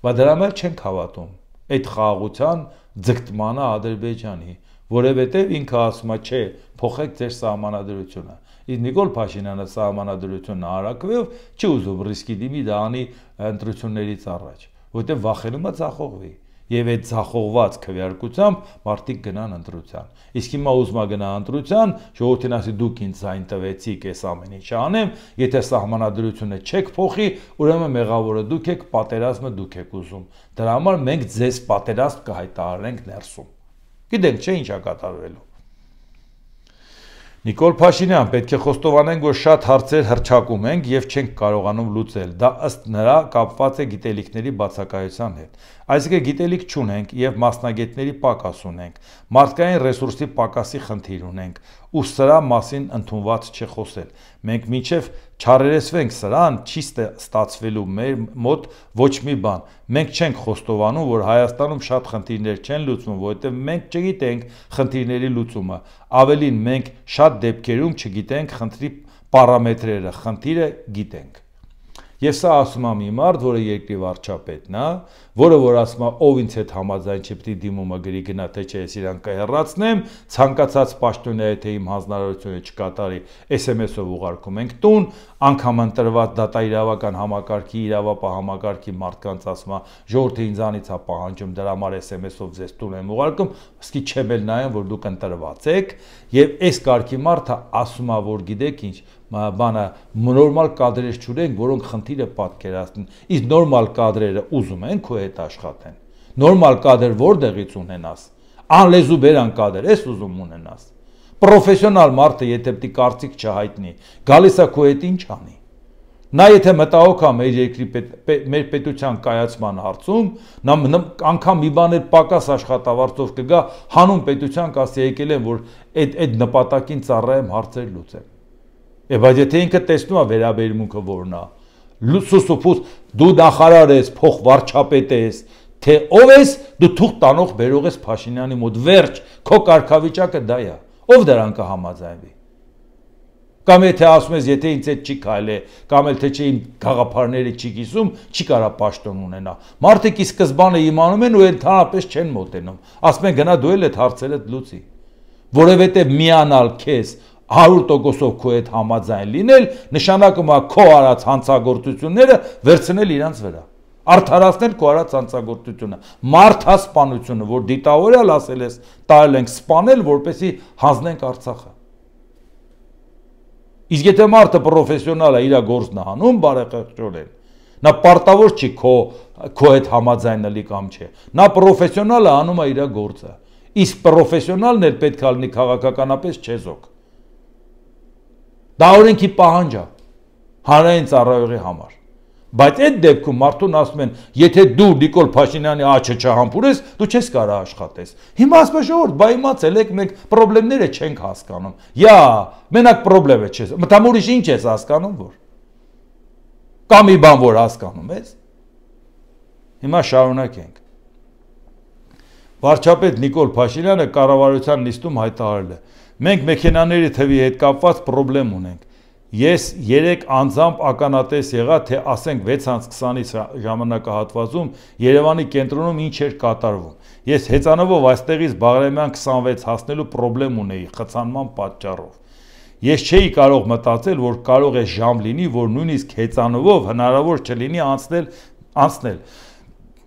Բայց դրա մեջ չենք հավատում։ Այդ խաղաղության ձգտմանը Ադրբեջանի, որովհետև ինքը ասում է, չէ, փոխեք ձեր սահմանադրությունը։ Իսկ Նիկոլ Փաշինյանը սահմանադրությունն արակվելով չի ուզում ռիսկի դիմի դա անի ընտրություններից առաջ, որովհետև վախենում է ձախողվի։ Եվ այդ ձախողված քվեարկությամբ մարդիկ գնան ընտրության։ Իսկ հիմա ուզում է գնա ընտրության, ժողովրդին ասի դուք ինձ այն տվեցիք, այս ամեն ինչը անեմ, եթե սահմանադրությունը չեք փոխի, ուրեմն մեղավորը դուք եք, պատերազմը դուք եք ուզում։ Դրա համար մենք ձեզ պատերազմ կհայտարարենք ներսում։ Գիտենք, չէ՞ ինչ է կատարվելու։ Նիկոլ Փաշինյան, պետք է խոստովանենք, որ շատ հարցեր հռչակում ենք եւ չենք կարողանում լուծել։ Դա ըստ նրա կապված է գիտելիքների բացակայության հետ։ Այսինքն գիտելիք չունենք եւ մասնագետների պակաս ունենք։ Մարդկային ռեսուրսի պակասի խնդիր ունենք, ու սրա մասին ընդունված չէ խոսել։ Մենք մինչև չարերեսվենք սրան, չի ստացվելու մեր մոտ ոչ մի բան։ Մենք չենք խոստովանում, որ Հայաստանում շատ խնդիրներ չեն լուծվում, որովհետև մենք չգիտենք խնդիրների լուծումը։ Ավելին, մենք շատ դեպքերում չգիտենք խնդրի պարամետրերը, խնդիրը գիտենք։ Ես սա ասում եմ մի մարդ, որը երկրի վարչապետն է, որը որ ասում է, ով ինձ հետ համաձայն չի, պետք է դիմումը գրի գնա, թե չէ ես իրան կհեռացնեմ, ցանկացած պաշտոնյա եթե իմ հանձնարարությունը չկատարի, SMS-ով ուղարկում ենք տուն, անգամ ընտրված դատաիրավական համակարգի, իրավապահ համակարգի մարդկանց ասում է, ժողովուրդը ինձանից է պահանջում, դրա համար SMS-ով ձեզ տուն եմ ուղարկում, իսկի չեմ էլ նայում, որ դուք ընտրված եք, եւ այս կարգի մարդը ասում է, որ գիտեք ինչ բանը նորմալ կադրեր չունենք, որոնք խնդիրը պատկերացնեն։ Իսկ նորմալ կադրերը ուզում են քո հետ աշխատեն։ Նորմալ կադր որտեղից ունենաս։ Անլեզու բերան կադր, ես ուզում ունենաս։ Պրոֆեսիոնալ մարդը, եթե պետք է կարծիք չհայտնի, գալիս է քո հետ ինչ անի։ Նա եթե մտահոգ է մեր երկրի մեր պետության կայացման հարցում, նա անգամ մի բան էլ պակաս աշխատավարձով կգա, հանուն պետության կասի եկել են, որ այդ նպատակին ծառայեմ հարցեր լուծեմ։ Բայց եթե ինքը տեսնում է վերաբերմունքը որն է, լուսուսուփուս դու նախարար ես, փոխ վարչապետ ես, թե ով ես, դու թուղթ տանող բերող ես Փաշինյանի մոտ, վերջ, քո կարգավիճակը դա է, ով դրան կհամաձայնվի։ Կամ եթե ասում ես, եթե ինձ հետ չի քայլե, կամ էլ թե չէ իմ գաղափարները չի կիսում, չի կարա պաշտոն ունենա։ Մարդիկ ի սկզբանե իմանում են ու ընդհանրապես չեն մոտենում։ Ասում են գնա դու էլ այդ հարցերը լուծի։ Որովհետև միանալ քեզ 100%-ով քո հետ համաձայն լինել, նշանակում է քո արած հանցագործությունները վերցնել իրանց վրա։ Արդարացնել քո արած հանցագործությունը, մարդասպանությունը, որ դիտավորյալ ասել ես, տարել ենք սպանել, որպեսզի հանձնենք Արցախը։ Իսկ եթե մարդը պրոֆեսիոնալ է, իր գործն է անում, բարեխեղճորեն, նա պարտավոր չի քո հետ համաձայնելի կամ չէ։ Նա պրոֆեսիոնալ է, անում է իր գործը։ Իսկ պրոֆեսիոնալն էլ պետք է լինի քաղաքականապես չեզոք։ Դա օրենքի պահանջ է հանրային ծառայողի համար։ Բայց այդ դեպքում մարդուն ասում են, եթե դու Նիկոլ Փաշինյանի աչքը չհամբուրես, դու չես կարող աշխատես։ Հիմա ասում են ժողովուրդ, բա իմացել եք, մենք խնդիրները չենք հասկանում։ Յա, մենակ խնդիրը չես։ Մտամ ուրիշ ինչ ես հասկանում, որ։ Կամ մի բան որ հասկանում ես։ Հիմա շարունակենք։ Վարչապետ Նիկոլ Փաշինյանը կառավարության նիստում հայտարարել է. մենք մեքենաների թվի հետ կապված խնդրեմ ունենք։ Ես 3 անձամբ ականատես եղա, թե ասենք 6:20-ից ժամանակահատվածում Երևանի կենտրոնում ինչ էր կատարվում։ Ես հեծանվով այստեղից Բաղրամյան 26 հասնելու խնդրեմ ունեի խցանման պատճառով։ Ես չէի կարող մտածել, որ կարող է ժամ լինի, որ նույնիսկ հեծանվով հնարավոր չլինի անցնել։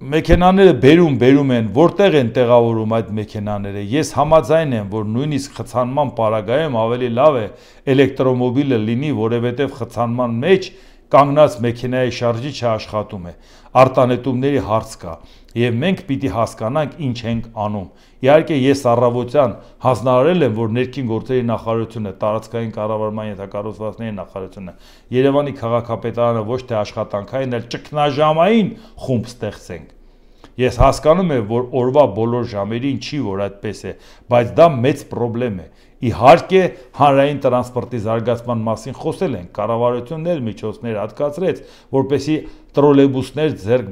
Մեքենաները բերում են, որտեղ են տեղավորում այդ մեքենաները։ Ես համաձայն եմ, որ նույնիսկ խցանման պարագայում ավելի լավ է էլեկտրոմոբիլը լինի, որովհետև խցանման մեջ կանգնած մեքենայի շարժիչը աշխատում է։ Արտանետումների հարց կա, եւ մենք պիտի հասկանանք ինչ ենք անում։ Իհարկե ես առավոտյան հանձնարարել եմ, որ ներքին գործերի նախարարությունը, տարածքային կառավարման ենթակառուցվածքների նախարարությունը, Երևանի քաղաքապետարանը ոչ թե աշխատանքային, այլ ճգնաժամային խումբ ստեղծենք։ Ես հասկանում եմ, որ օրվա բոլոր ժամերին չի, որ այդպես է, բայց դա մեծ խնդրեմ է։ Իհարկե, հանրային տրանսպորտի զարգացման մասին խոսել են, կառավարությունն էլ միջոցներ հատկացրեց, որպեսզի տրոլեյբուսներ ձեռք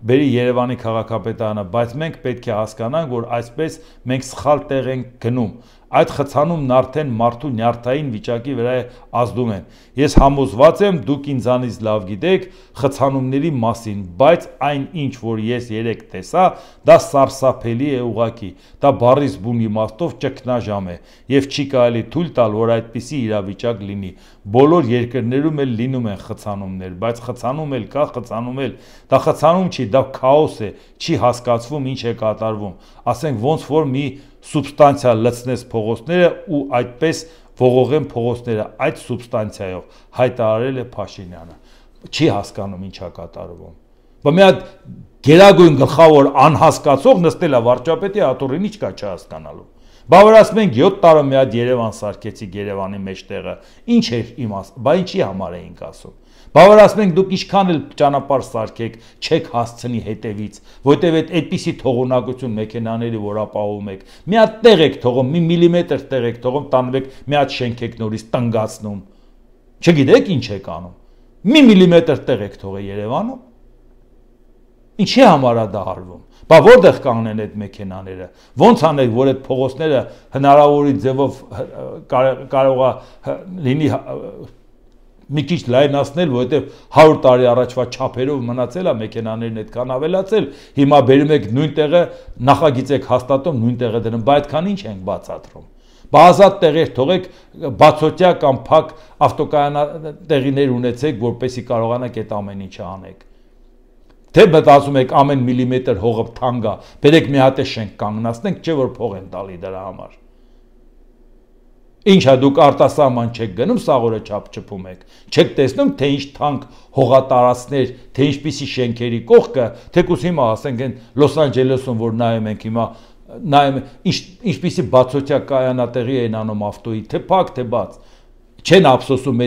բերի Երևանի քաղաքապետարանը, բայց մենք պետք է հասկանանք, որ այսպես մենք սխալ տեղ ենք գնում։ Այդ խցանումն արդեն մարդու նյարդային վիճակի վրա ազդում են։ Ես համոզված եմ, դուք ինձանից լավ գիտեք խցանումների մասին, բայց այն ինչ որ ես երեք տեսա, դա սարսափելի է ուղղակի։ Դա բառից բուն իմաստով ճգնաժամ է եւ չի կարելի թույլ տալ, որ այդպիսի իրավիճակ լինի։ Բոլոր երկրներում էլ լինում են խցանումներ, բայց խցանում էլ կա, խցանում էլ։ Դա խցանում չի, դա քաոս է, չի հասկացվում ինչ է կատարվում։ Ասենք ոնց որ մի սուբստանցիա լցնես փողոցները ու այդպես ողողեն փողոցները այդ սուբստանցիայով հայտարարել է Փաշինյանը։ Չի հասկանում ինչ է կատարվում։ Բայց մի հատ գերագույն գլխավոր անհասկացող նստել է վարչապետի աթոռին, ինչ կա չհասկանալու։ Բա որ ասում ենք 7 տարի մի հատ Երևան սարքեցիք Երևանի մեջտեղը, ինչ էր իմաստ, բա ինչի համար էինք ասում։ Բա որ ասում ենք դուք ինչքան էլ ճանապարհ սարքեք, չեք հասցնի հետևից, որտեվ այդպիսի թողունակություն մեքենաների որ ապահովում եք, մի հատ տեղ եք թողում, մի միլիմետր տեղ եք թողում, տանում եք մի հատ շենք եք նորից տնգացնում։ Չգիտեք ինչ եք անում։ Մի միլիմետր տեղ եք թողել Երևանում։ Ինչի համար է դա արվում։ Բա որտեղ կանգնեն այդ մեքենաները։ Ոնց անեք, որ այդ փողոցները հնարավորի ձևով կարող է լինի մի քիչ լայնացնել, որովհետև 100 տարի առաջվա չափերով մնացել է մեքենաներն այդքան ավելացել, հիմա բերում եք նույն տեղը, նախագիծ եք հաստատում, նույն տեղը դնում, բայց այդքան ինչ ենք բացատրում։ Բա ազատ տեղեր թողեք, բացօթյա կամ փակ ավտոկայանատեղիներ ունեցեք, որպեսզի կարողանաք այդ ամեն ինչը անեք։ Թե մտածում եք ամեն միլիմետր հողը թանկ է, բերեք մի հատ շենք կանգնացնենք, չէ որ փող են տալի դրա համար։ Ինչ է դուք արտասահման չեք գնում, սաղորը չափչփում եք, չեք տեսնում, թե ինչ թանկ հողատարածքներ, թե ինչպիսի շենքերի կողքը, թեկուզ հիմա ասենք են Լոս Անջելեսում, որ նայում ենք հիմա, նայում ինչպիսի բացօթյա կայանատեղի են անում ավտոյի, թե փակ, թե բաց, չեն ափսոսում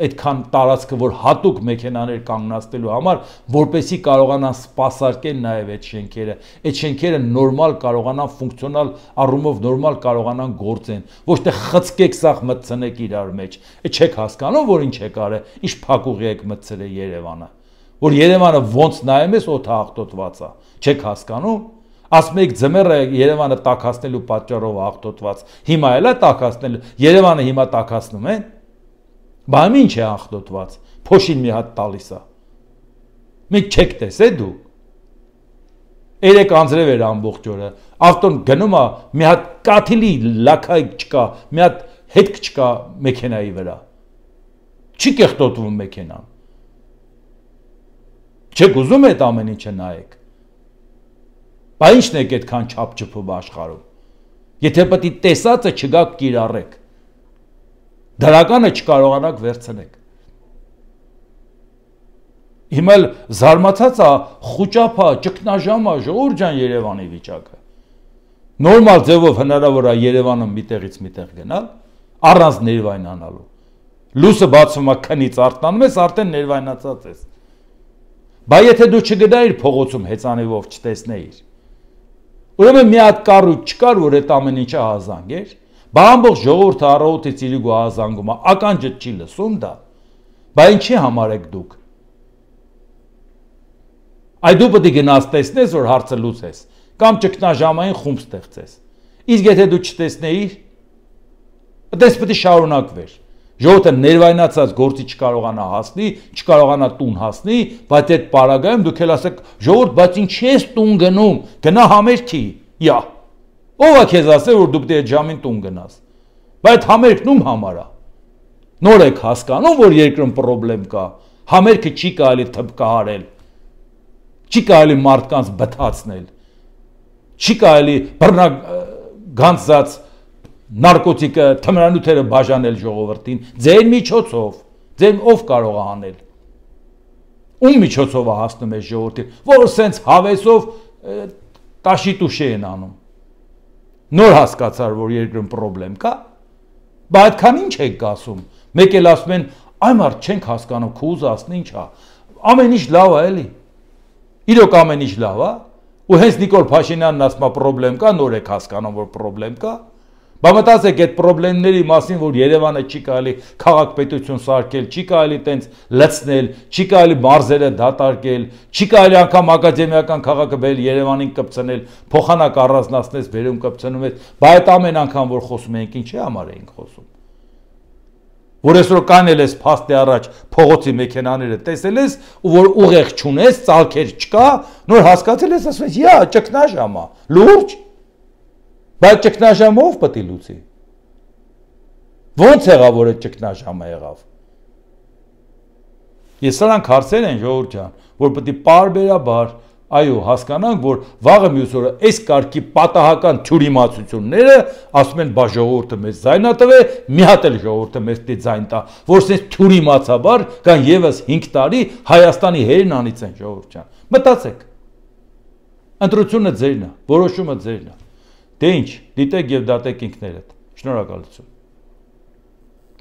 այդքան տարածքը, որ հատուկ մեքենաներ կանգնացնելու համար, որպեսզի կարողանան սպասարկեն նաև այդ շենքերը նորմալ կարողանան ֆունկցիոնալ առումով նորմալ կարողանան գործեն, ոչ թե խցկեք սաղ մտցնեք իրար մեջ։ Այդ չեք հասկանում, որ ինչ է կարել, ինչ փակուղի եք մտցրել Երևանը, որ Երևանը ոնց նայում ես օդը աղտոտված է, չեք հասկանում։ Ասում եք ձմեռը Երևանը տաքացնելու պատճառով աղտոտված, հիմա էլ է տաքացնելու, Երևանը հիմա տաքացնում են։ Բա ինչ է աղտոտված, փոշին մի հատ տալիս է։ Մենք չեք տեսել դու։ Երեք անձրև էր ամբողջ օրը, ավտոն գնում է, մի հատ կաթիլի լաքայ չկա, մի հատ հետք չկա մեքենայի վրա։ Չի կեղտոտվում մեքենան։ Չեք ուզում այդ ամեն ինչը նայեք։ Բա ինչն եք այդքան չափչփում աշխարհում։ Եթե պետք է տեսածը չգաք կիրառեք։ դրականը չկարողանաք վերցնեք։ Հիմա զարմացած է խուճապա, ճգնաժամա, ժողովուրդ ջան Երևանի վիճակը։ Նորմալ ձևով հնարավոր է Երևանը միտեղից միտեղ գնալ, առանց ներվայնանալու։ Լույսը բացվում է քնից արտանում ես, արդեն ներվայնացած ես։ Բայց եթե դու չգնայիր փողոցում հեծանիվով չտեսնեիր, ուրեմն մի հատ կառույց չկար, որ այդ ամեն ինչը հազանգեր, բա ամբողջ ժողովուրդը առավոտից իրիկու հազանգում է, ականջը չի լսում դա։ Բա ինչի համար եք դուք։ Այ դու պետք է գնաս տեսնես, որ հարցը լուծես, կամ ճգնաժամային խումբ ստեղծես։ Իսկ եթե դու չտեսնեիր, այդպես պետք է շարունակվեր։ Ժողովուրդը ներվայնացած գործի չկարողանա հասնի, չկարողանա տուն հասնի, բայց այդ պարագայում դուք էլ ասեք, ժողովուրդ, բայց ինչի ես տուն գնում, գնա համերգի, յա։ Ո՞վ է քեզ ասել, որ դու պետք է այդ ժամին տուն գնաս։ Բայց համերգն ում համար է։ Նոր եք հասկանում, որ երկրում խնդրեմ կա, համերգը չի կարելի թփկահարել, չի կարելի մարդկանց բթացնել, չի կարելի բռնագանձած նարկոտիկը, թմրանյութերը բաժանել ժողովրդին, ձեր միջոցով, ձեր ով կարող է անել։ Ում միջոցով է հասնում այս ժողովրդին, որ սենց հավեսով տաշի տուշե են անում։ Նոր հասկացար, որ երկրում խնդրեմ կա, բայց այդքան ինչ եք ասում։ Մեկ էլ ասում են, այ մարդ չենք հասկանում, քո ուզածն ինչ է։ Ամեն ինչ լավ է, էլի։ Իրոք ամեն ինչ լավ է, ու հենց Նիկոլ Փաշինյանն ասում է խնդրեմ կա, նոր եք հասկանում, որ խնդրեմ կա։ Բա մտածեք այդ խնդիրների մասին, որ Երևանը չի կարելի քաղաքպետություն սարքել, չի կարելի տենց լցնել, չի կարելի մարզերը դատարկել, չի կարելի անգամ ակադեմիական քաղաքը բերել Երևանին կպցնել, փոխանակ առանձնացնես, վերում կպցնում ես, բայց այդ ամեն անգամ որ խոսում ենք, ինչի համար էինք խոսում։ Որ այսօր կանել ես փաստի առաջ փողոցի մեքենաները տեսել ես, ու որ ուղեղ չունես, ծալքեր չկա, նոր հասկացել ես, ասում ես, «Յա, ճգնաժամ է», լուրջ։ Բայց ճգնաժամը ով պետք է լուծի։ Ո՞նց եղավ, որ այդ ճգնաժամը եղավ։ Ես սրանք հարցեր են, ժողովուրդ ջան, որ պետք է պարբերաբար, այո, հասկանանք, որ վաղը մյուս օրը այս կարգի պատահական թյուրիմացությունները ասում են, բա ժողովուրդը մեզ ձայն ա տվել, մի հատ էլ ժողովուրդը մեզ պետք է ձայն տա, որ սենց թյուրիմացաբար կան եւս 5 տարի Հայաստանի հերն անից են, ժողովուրդ ջան։ Մտածեք։ Ընտրությունը ձերն է, որոշումը ձերն է։ Դե ինչ, դիտեք եւ դատեք ինքներդ։ Շնորհակալություն։